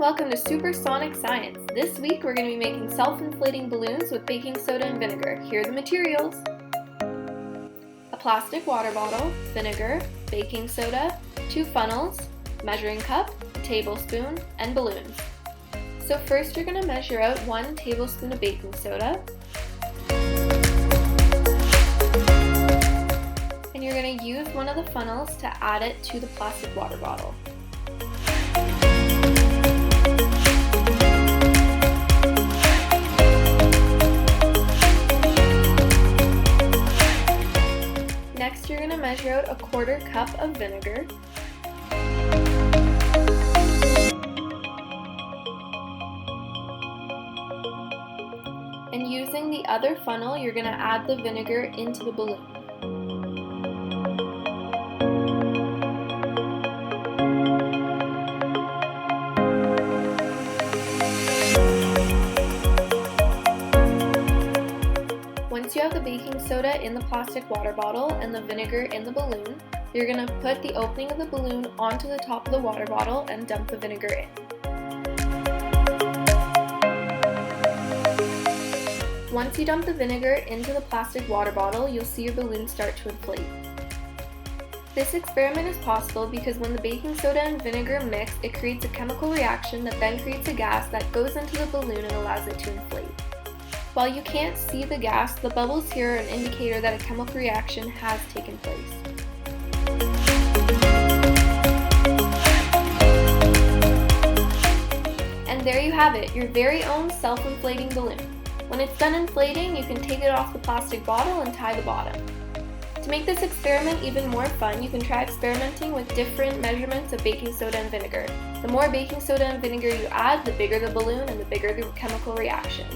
welcome to Supersonic Science. This week we're going to be making self-inflating balloons with baking soda and vinegar. Here are the materials. A plastic water bottle, vinegar, baking soda, 2 funnels, measuring cup, a tablespoon, and balloons. So first you're going to measure out 1 tablespoon of baking soda. And you're going to use one of the funnels to add it to the plastic water bottle. Next, you're going to measure out a 1/4 cup of vinegar. And using the other funnel, you're going to add the vinegar into the balloon. Once you have the baking soda in the plastic water bottle and the vinegar in the balloon, you're going to put the opening of the balloon onto the top of the water bottle and dump the vinegar in. Once you dump the vinegar into the plastic water bottle, you'll see your balloon start to inflate. This experiment is possible because when the baking soda and vinegar mix, it creates a chemical reaction that then creates a gas that goes into the balloon and allows it to inflate. While you can't see the gas, the bubbles here are an indicator that a chemical reaction has taken place. And there you have it, your very own self-inflating balloon. When it's done inflating, you can take it off the plastic bottle and tie the bottom. To make this experiment even more fun, you can try experimenting with different measurements of baking soda and vinegar. The more baking soda and vinegar you add, the bigger the balloon and the bigger the chemical reaction.